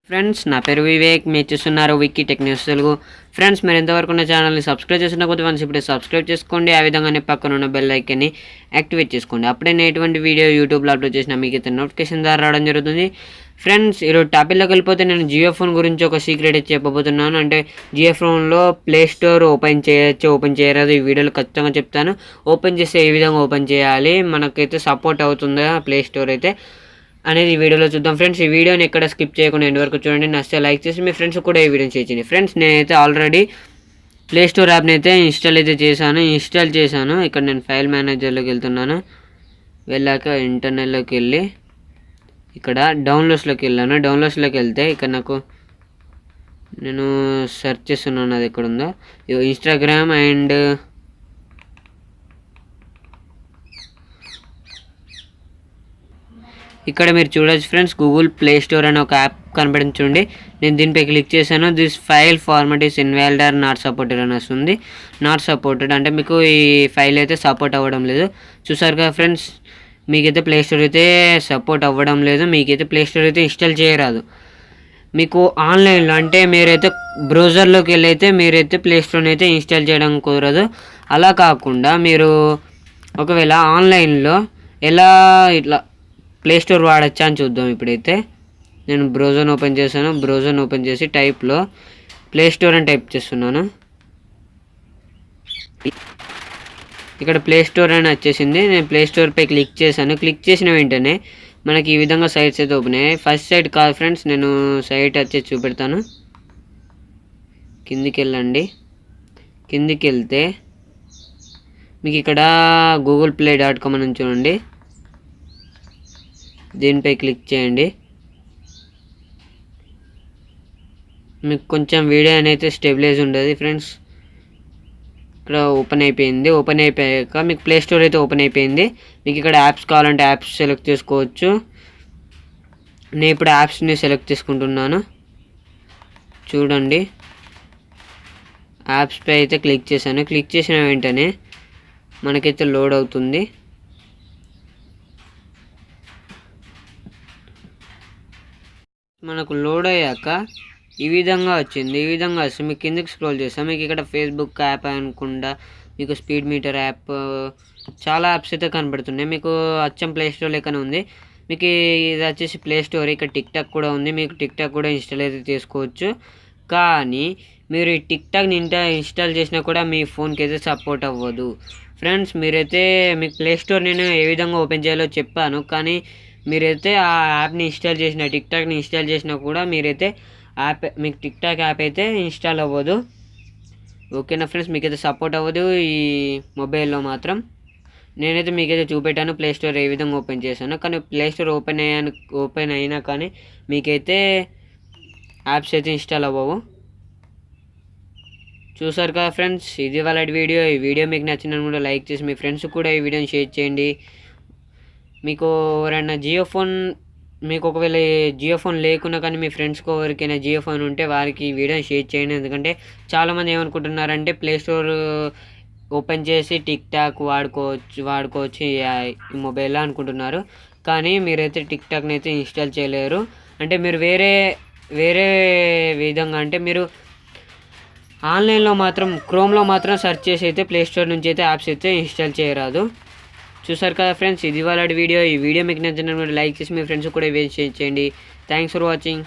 Friends నా పేరు వివేక్, మీరు చూస్తున్నారు Vicky tech news Telugu. Friends మీరు ఎంతవరకు ఉన్న ఛానల్ని సబ్స్క్రైబ్ చేసిన కొద్ది వన్స్ ఇప్పుడే సబ్స్క్రైబ్ చేసుకోండి. ఆ విధంగానే పక్కన ఉన్న బెల్ ఐకాన్ని యాక్టివేట్ చేసుకోండి. అప్పుడే నేను ఎటువంటి వీడియో యూట్యూబ్లో అప్లోడ్ చేసిన మీకు అయితే నోటిఫికేషన్ ద్వారా రావడం జరుగుతుంది. ఫ్రెండ్స్ ఈరోజు టాపిక్లోకి వెళ్ళిపోతే నేను జియో ఫోన్ గురించి ఒక సీక్రెట్ అయితే చెప్పబోతున్నాను. అంటే జియో ఫోన్లో ప్లే స్టోర్ ఓపెన్ చేయొచ్చు, ఓపెన్ చేయరాదు, ఈ వీడియోలో ఖచ్చితంగా చెప్తాను. ఓపెన్ చేస్తే ఏ విధంగా ఓపెన్ చేయాలి, మనకైతే సపోర్ట్ అవుతుందా ప్లే స్టోర్ అయితే అనేది ఈ వీడియోలో చూద్దాం. ఫ్రెండ్స్ ఈ వీడియోని ఎక్కడ స్కిప్ చేయకుండా ఎండ్ వరకు చూడండి. నచ్చితే లైక్ చేసి మీ ఫ్రెండ్స్ కూడా ఈ వీడియోని చేయండి. ఫ్రెండ్స్ నేనైతే ఆల్రెడీ ప్లే స్టోర్ యాప్ని అయితే ఇన్స్టాల్ చేశాను. ఇక్కడ నేను ఫైల్ మేనేజర్లోకి వెళ్తున్నాను. వెళ్ళాక ఇంటర్నెట్లోకి వెళ్ళి ఇక్కడ డౌన్లోడ్స్లోకి వెళ్ళాను. డౌన్లోడ్స్లోకి వెళ్తే ఇక్కడ నేను సెర్చ్ చేస్తున్నాను, అది ఎక్కడ ఉందో, ఇన్స్టాగ్రామ్ అండ్ ఇక్కడ మీరు చూడొచ్చు ఫ్రెండ్స్, గూగుల్ ప్లే స్టోర్ అనే ఒక యాప్ కనపడింది చూడండి. నేను దీనిపై క్లిక్ చేశాను. This file format is invalid or not supported అని వస్తుంది. నాట్ సపోర్టెడ్ అంటే మీకు ఈ ఫైల్ అయితే సపోర్ట్ అవ్వడం లేదు. చూసారు కదా ఫ్రెండ్స్, మీకైతే ప్లే స్టోర్ అయితే సపోర్ట్ అవ్వడం లేదు. మీకైతే ప్లే స్టోర్ అయితే ఇన్స్టాల్ చేయరాదు. మీకు ఆన్లైన్లో అంటే మీరైతే బ్రౌజర్లోకి వెళ్ళి అయితే మీరైతే ప్లే స్టోర్ని అయితే ఇన్స్టాల్ చేయడం కుదరదు. అలా కాకుండా మీరు ఒకవేళ ఆన్లైన్లో ఎలా ఇట్లా ప్లే స్టోర్ వాడచ్చా అని చూద్దాం. ఇప్పుడైతే నేను బ్రౌజర్ని ఓపెన్ చేశాను. బ్రౌజర్ని ఓపెన్ చేసి టైప్లో ప్లే స్టోర్ అని టైప్ చేస్తున్నాను. ఇక్కడ ప్లే స్టోర్ అని వచ్చేసింది. నేను ప్లే స్టోర్పై క్లిక్ చేశాను. క్లిక్ చేసిన వెంటనే మనకి ఈ విధంగా సైట్స్ అయితే ఓపెన్ అయ్యాయి. ఫస్ట్ సైట్ కాదు ఫ్రెండ్స్, నేను సైట్ వచ్చి చూపెడతాను. కిందికి వెళ్ళండి. కిందికి వెళ్తే మీకు ఇక్కడ googleplaycom అని చూడండి. దీనిపై క్లిక్ చేయండి. మీకు కొంచెం వీడియో అనేది స్టెబిలైజ్ ఉండదు ఫ్రెండ్స్. ఇక్కడ ఓపెన్ అయిపోయింది. ఓపెన్ అయిపోయాక మీకు ప్లే స్టోర్ అయితే ఓపెన్ అయిపోయింది. మీకు ఇక్కడ యాప్స్ కావాలంటే యాప్స్ సెలెక్ట్ చేసుకోవచ్చు. నేను ఇప్పుడు యాప్స్ని సెలెక్ట్ చేసుకుంటున్నాను. చూడండి, యాప్స్పై అయితే క్లిక్ చేశాను. క్లిక్ చేసిన వెంటనే మనకైతే లోడ్ అవుతుంది. మనకు లోడ్ అయ్యాక ఈ విధంగా వచ్చింది. ఈ విధంగా వస్తే మీకు కిందకి స్క్రోల్ చేస్తాం. మీకు ఇక్కడ ఫేస్బుక్ యాప్ అనుకుండా మీకు స్పీడ్ మీటర్ యాప్, చాలా యాప్స్ అయితే కనబడుతున్నాయి. మీకు అచ్చం ప్లే స్టోర్ లెక్కనే ఉంది. మీకు ఇది వచ్చేసి ప్లే స్టోర్. ఇక్కడ టిక్ టాక్ కూడా ఉంది. మీకు టిక్ టాక్ కూడా ఇన్స్టాల్ అయితే చేసుకోవచ్చు. కానీ మీరు ఈ టిక్ టాక్ని ఇన్స్టాల్ చేసినా కూడా మీ ఫోన్కి అయితే సపోర్ట్ అవ్వదు. ఫ్రెండ్స్ మీరైతే మీకు ప్లే స్టోర్ నేను ఏ విధంగా ఓపెన్ చేయాలో చెప్పాను. కానీ మీరైతే ఆ యాప్ని టిక్ టాక్ని ఇన్స్టాల్ చేసినా కూడా మీరైతే మీకు టిక్ టాక్ యాప్ అయితే ఇన్స్టాల్ అవ్వదు. ఓకేనా ఫ్రెండ్స్, మీకైతే సపోర్ట్ అవ్వదు ఈ మొబైల్లో మాత్రం. నేనైతే మీకైతే చూపెట్టాను ప్లే స్టోర్ ఏ విధంగా ఓపెన్ చేశాను. కానీ ప్లే స్టోర్ ఓపెన్ అయినా కానీ మీకైతే యాప్స్ అయితే ఇన్స్టాల్ అవ్వవు. చూసారు కదా ఫ్రెండ్స్, ఇది వాళ్ళ వీడియో. ఈ వీడియో మీకు నచ్చినట్టు కూడా లైక్ చేసి మీ ఫ్రెండ్స్ కూడా ఈ వీడియోని షేర్ చేయండి. మీకు ఎవరైనా మీకు ఒకవేళ జియో ఫోన్ లేకున్నా కానీ మీ ఫ్రెండ్స్కి ఎవరికైనా జియో ఫోన్ ఉంటే వారికి ఈ వీడియోని షేర్ చేయండి. ఎందుకంటే చాలామంది ఏమనుకుంటున్నారంటే ప్లే స్టోర్ ఓపెన్ చేసి టిక్ టాక్ వాడుకోవచ్చు ఈ మొబైల్లో అనుకుంటున్నారు. కానీ మీరైతే టిక్ టాక్ని అయితే ఇన్స్టాల్ చేయలేరు. అంటే మీరు వేరే విధంగా అంటే మీరు ఆన్లైన్లో మాత్రం క్రోమ్లో మాత్రం సెర్చ్ చేసి అయితే ప్లే స్టోర్ నుంచి అయితే యాప్స్ అయితే ఇన్స్టాల్ చేయరాదు. చూసారు కదా ఫ్రెండ్స్, ఇది వాళ్ళ వీడియో. ఈ వీడియో మీకు నచ్చినట్టు లైక్ చేసి మీ ఫ్రెండ్స్ కూడా షేర్ చేయండి. Thanks for watching.